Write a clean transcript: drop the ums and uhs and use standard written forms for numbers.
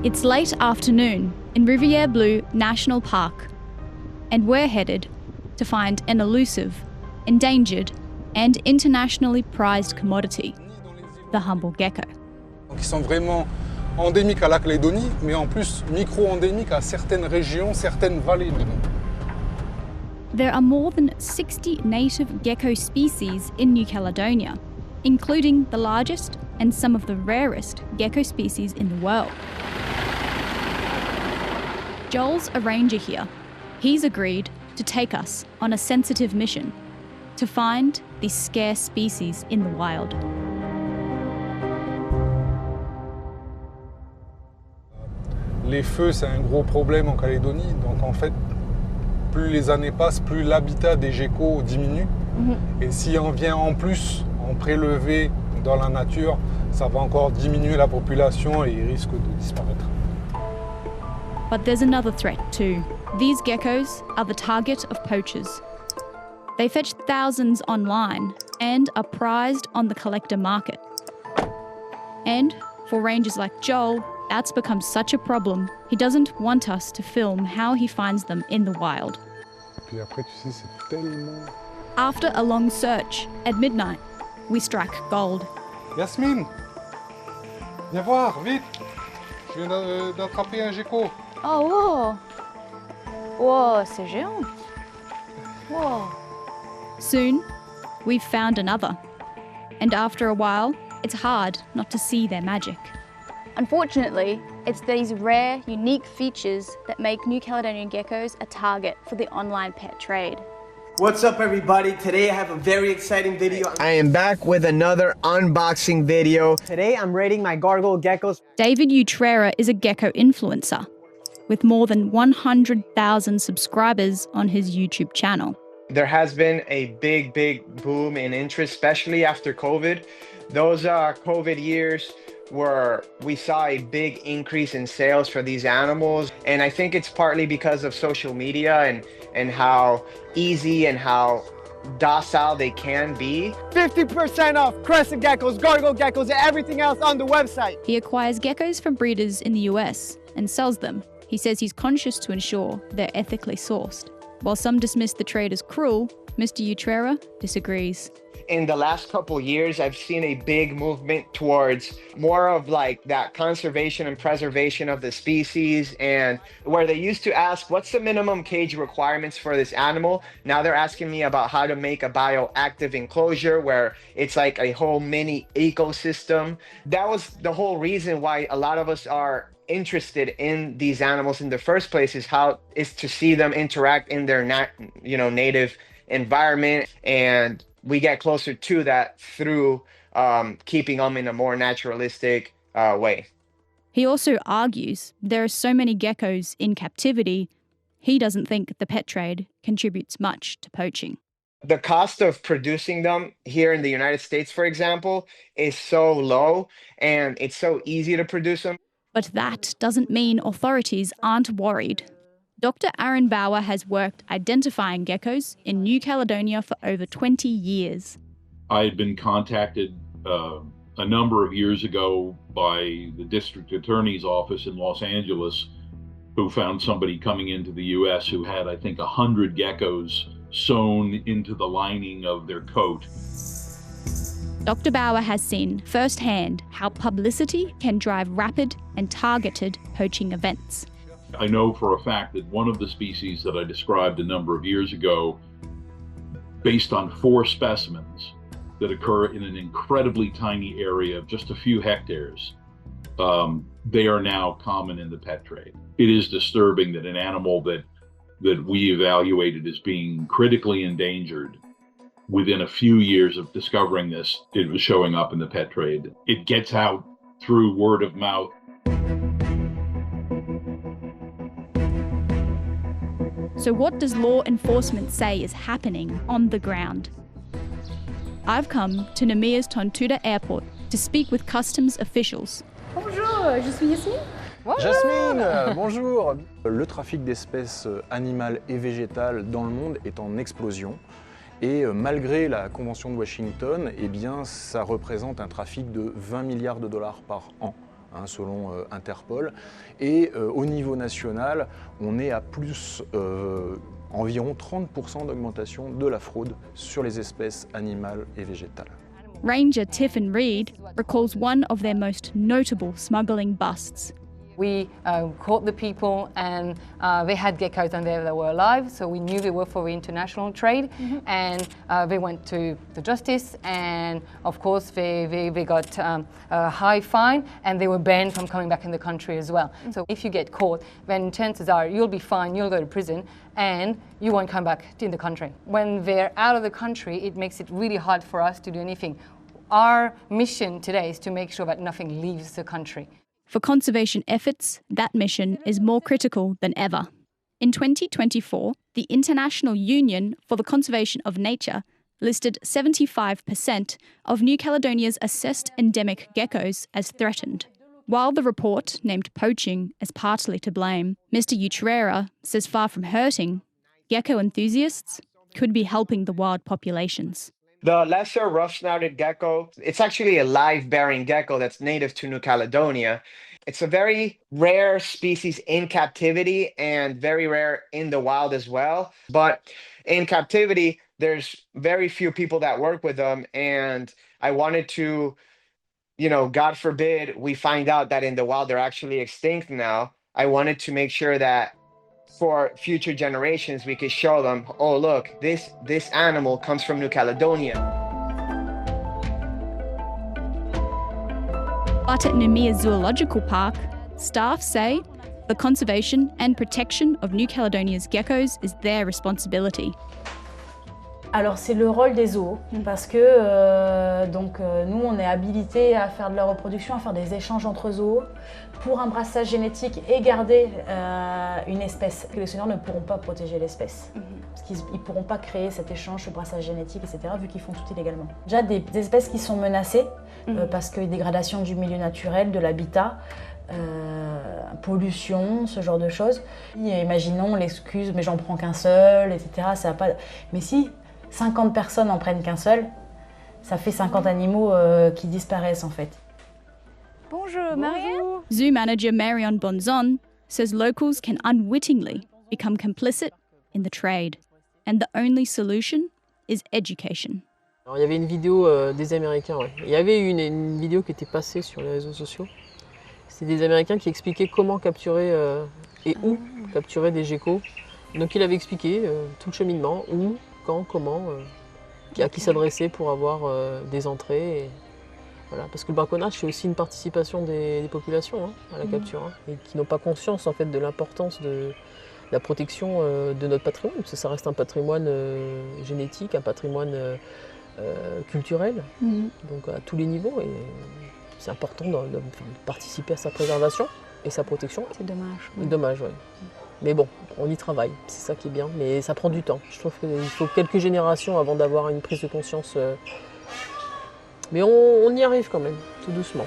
It's late afternoon in Rivière Bleue National Park, and we're headed to find an elusive, endangered, and internationally prized commodity, the humble gecko. Ils sont vraiment endémiques à la Calédonie, mais en plus micro-endémiques à certaines régions, certaines vallées du monde. There are more than 60 native gecko species in New Caledonia, including the largest and some of the rarest gecko species in the world. Joel's a ranger here. He's agreed to take us on a sensitive mission to find these scarce species in the wild. Les feux, c'est un gros problème en Calédonie, donc en fait, plus les années passent, plus l'habitat des geckos diminue. Et si on vient en plus en prélever dans la nature, ça va encore diminuer la population et ils risquent de disparaître. But there's another threat too. These geckos are the target of poachers. They fetch thousands online and are prized on the collector market. And for rangers like Joel, that's become such a problem, he doesn't want us to film how he finds them in the wild. Puis après, tu sais, c'est tellement... After a long search, at midnight, we strike gold. Yasmine, viens voir, vite. Je viens d'attraper un gecko. Oh, wow! Wow, c'est géant! Wow! Soon, we've found another. And after a while, it's hard not to see their magic. Unfortunately, it's these rare, unique features that make New Caledonian geckos a target for the online pet trade. What's up, everybody? Today I have a very exciting video. I am back with another unboxing video. Today I'm rating my gargoyle geckos. David Utrera is a gecko influencer with more than 100,000 subscribers on his YouTube channel. There has been a big boom in interest, especially after COVID. Those COVID years where we saw a big increase in sales for these animals. And I think it's partly because of social media and how easy and how docile they can be. 50% off crescent geckos, gargoyle geckos, and everything else on the website. He acquires geckos from breeders in the US and sells them. He says he's conscious to ensure they're ethically sourced. While some dismiss the trade as cruel, Mr. Utrera disagrees. In the last couple years, I've seen a big movement towards more of like that conservation and preservation of the species, and where they used to ask, what's the minimum cage requirements for this animal? Now they're asking me about how to make a bioactive enclosure where it's like a whole mini ecosystem. That was the whole reason why a lot of us are interested in these animals in the first place, is to see them interact in their native environment, and we get closer to that through keeping them in a more naturalistic way. He also argues there are so many geckos in captivity, he doesn't think the pet trade contributes much to poaching. The cost of producing them here in the United States, for example, is so low, and it's so easy to produce them. But that doesn't mean authorities aren't worried. Dr. Aaron Bauer has worked identifying geckos in New Caledonia for over 20 years. I had been contacted a number of years ago by the district attorney's office in Los Angeles, who found somebody coming into the US who had, I think, 100 geckos sewn into the lining of their coat. Dr. Bauer has seen firsthand how publicity can drive rapid and targeted poaching events. I know for a fact that one of the species that I described a number of years ago, based on 4 specimens that occur in an incredibly tiny area of just a few hectares, they are now common in the pet trade. It is disturbing that an animal that we evaluated as being critically endangered, within a few years of discovering this, it was showing up in the pet trade. It gets out through word of mouth. So what does law enforcement say is happening on the ground? I've come to Namia's Tontuta Airport to speak with customs officials. Bonjour, je suis Yasmine. Jasmine, bonjour. Le trafic d'espèces animales et végétales dans le monde est en explosion. Et malgré la Convention de Washington, eh bien, ça représente un trafic de 20 milliards de dollars par an hein, selon Interpol. Et au niveau national, on est à plus environ 30% d'augmentation de la fraude sur les espèces animales et végétales. Ranger Tiffin Reed recalls one of their most notable smuggling busts. We caught the people and they had geckos on there that were alive, so we knew they were for the international trade. And they went to the justice, and of course they got a high fine, and they were banned from coming back in the country as well. So if you get caught, then chances are you'll be fined, you'll go to prison, and you won't come back in the country. When they're out of the country, it makes it really hard for us to do anything. Our mission today is to make sure that nothing leaves the country. For conservation efforts, that mission is more critical than ever. In 2024, the International Union for the Conservation of Nature listed 75% of New Caledonia's assessed endemic geckos as threatened. While the report named poaching as partly to blame, Mr. Utrera says far from hurting, gecko enthusiasts could be helping the wild populations. The lesser rough-snouted gecko, it's actually a live-bearing gecko that's native to New Caledonia. It's a very rare species in captivity and very rare in the wild as well. But in captivity, there's very few people that work with them. And I wanted to, God forbid, we find out that in the wild they're actually extinct now. I wanted to make sure that for future generations, we could show them, oh, look, this animal comes from New Caledonia. But at Noumea Zoological Park, staff say the conservation and protection of New Caledonia's geckos is their responsibility. Alors c'est le rôle des zoos parce que nous on est habilités à faire de la reproduction, à faire des échanges entre zoos pour un brassage génétique et garder une espèce. Les seigneurs ne pourront pas protéger l'espèce parce qu'ils ne pourront pas créer cet échange, ce brassage génétique, etc. vu qu'ils font tout illégalement. Déjà des espèces qui sont menacées parce que dégradation du milieu naturel, de l'habitat, pollution, ce genre de choses. Et imaginons l'excuse mais j'en prends qu'un seul, etc. Ça va pas... Mais si 50 personnes en prennent qu'un seul, ça fait 50 animaux qui disparaissent en fait. Bonjour, Marianne. Zoo manager Marion Bonzon says locals can unwittingly become complicit in the trade, and the only solution is education. Alors, il y avait une vidéo des Américains, ouais. Il y avait une vidéo qui était passée sur les réseaux sociaux. C'est des Américains qui expliquaient comment capturer et où capturer des geckos. Donc il avait expliqué tout le cheminement, où, quand, comment, à qui s'adresser pour avoir des entrées. Et, voilà. Parce que le braconnage, c'est aussi une participation des populations à la capture, et qui n'ont pas conscience en fait, de l'importance de la protection de notre patrimoine, parce que ça reste un patrimoine génétique, un patrimoine culturel, donc à tous les niveaux. Et c'est important de participer à sa préservation et sa protection. C'est dommage. Dommage, oui. Mais bon, on y travaille, c'est ça qui est bien, mais ça prend du temps. Je trouve qu'il faut quelques générations avant d'avoir une prise de conscience. Mais on y arrive quand même, tout doucement.